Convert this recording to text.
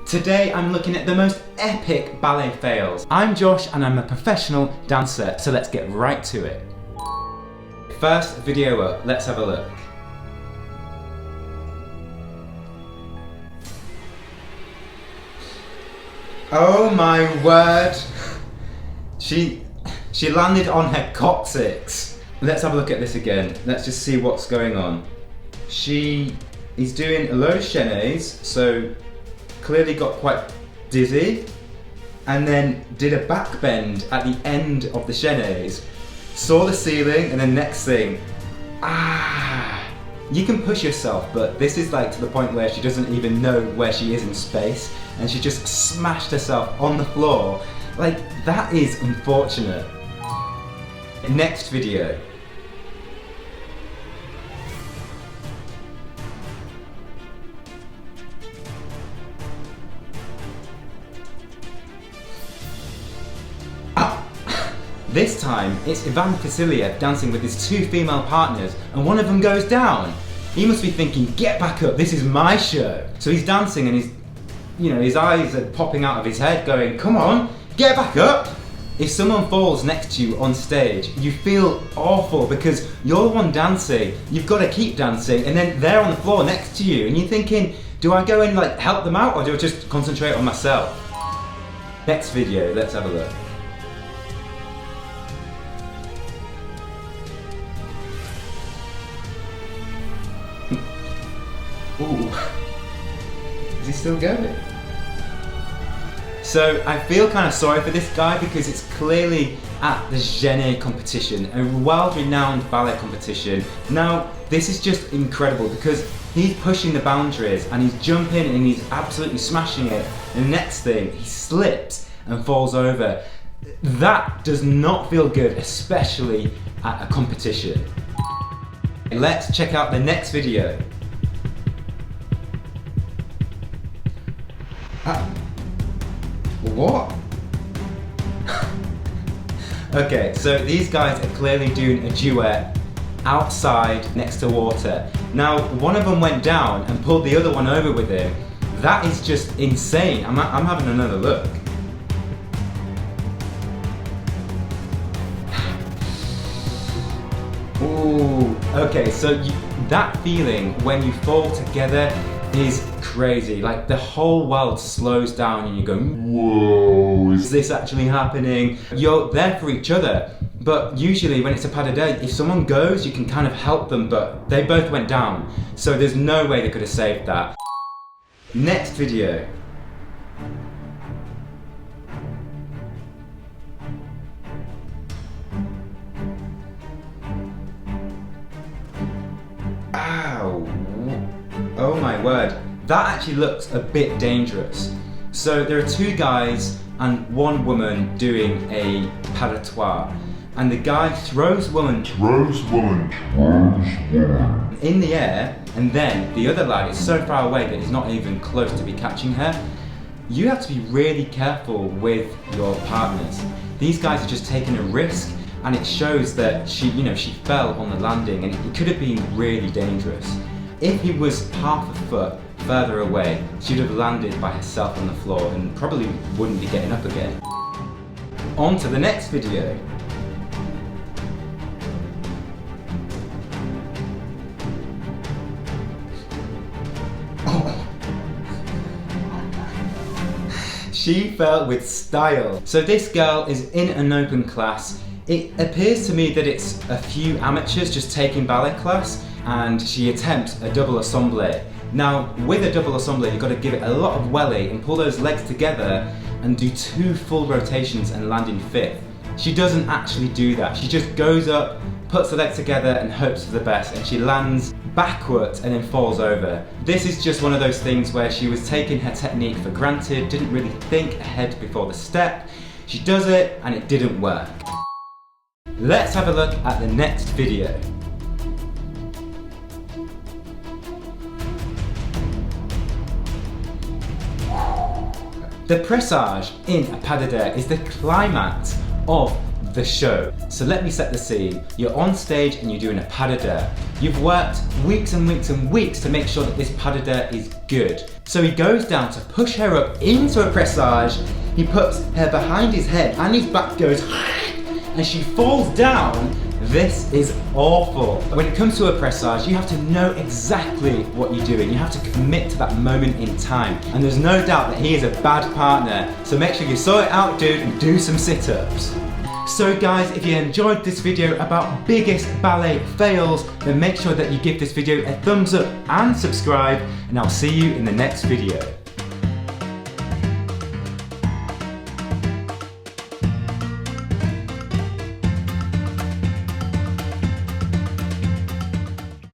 Today I'm looking at the most epic ballet fails. I'm Josh and I'm a professional dancer, so let's get right to it. First video up, let's have a look. Oh my word! She landed on her coccyx. Let's have a look at this again. Let's just see what's going on. She is doing a load of chaînés, so clearly got quite dizzy, and then did a back bend at the end of the chaînés, saw the ceiling, and then next thing, you can push yourself, but this is like to the point where she doesn't even know where she is in space, and she just smashed herself on the floor. Like, that is unfortunate. Next video. This time, it's Ivan Vasiliev dancing with his two female partners, and one of them goes down. He must be thinking, get back up, this is my show. So he's dancing and his eyes are popping out of his head going, come on, get back up. If someone falls next to you on stage, you feel awful because you're the one dancing, you've got to keep dancing, and then they're on the floor next to you, and you're thinking, do I go and like help them out, or do I just concentrate on myself? Next video, let's have a look. Ooh, is he still going? So I feel kind of sorry for this guy because it's clearly at the Genet competition, a world-renowned ballet competition. Now, this is just incredible because he's pushing the boundaries and he's jumping and he's absolutely smashing it. And the next thing, he slips and falls over. That does not feel good, especially at a competition. Let's check out the next video. What? Okay, so these guys are clearly doing a duet outside next to water. Now, one of them went down and pulled the other one over with him. That is just insane. I'm having another look. Ooh, okay, so that feeling when you fall together is crazy. Like, the whole world slows down and you go, whoa, is this actually happening? You're there for each other, but usually when it's a pas de deux, if someone goes, you can kind of help them, but they both went down, so there's no way they could have saved that. Next video. Ow. Oh my word. That actually looks a bit dangerous. So there are two guys and one woman doing a pas de trois, and the guy throws woman in the air, and then the other lad is so far away that he's not even close to be catching her. You have to be really careful with your partners. These guys are just taking a risk, and it shows that she fell on the landing, and it could have been really dangerous. If he was half a foot further away, she'd have landed by herself on the floor and probably wouldn't be getting up again. On to the next video. Oh. She fell with style. So this girl is in an open class. It appears to me that it's a few amateurs just taking ballet class, and she attempts a double assemblée. Now, with a double assemblée, you've got to give it a lot of welly and pull those legs together and do 2 full rotations and land in fifth. She doesn't actually do that. She just goes up, puts the legs together and hopes for the best, and she lands backwards and then falls over. This is just one of those things where she was taking her technique for granted, didn't really think ahead before the step. She does it and it didn't work. Let's have a look at the next video. The Pressage in a pas de deux is the climax of the show. So let me set the scene. You're on stage and you're doing a pas de deux. You've worked weeks and weeks and weeks to make sure that this pas de deux is good. So he goes down to push her up into a pressage. He puts her behind his head and his back goes and she falls down. This is awful. When it comes to a pressage, you have to know exactly what you're doing. You have to commit to that moment in time. And there's no doubt that he is a bad partner. So make sure you sort it out, dude, and do some sit-ups. So guys, if you enjoyed this video about biggest ballet fails, then make sure that you give this video a thumbs up and subscribe, and I'll see you in the next video.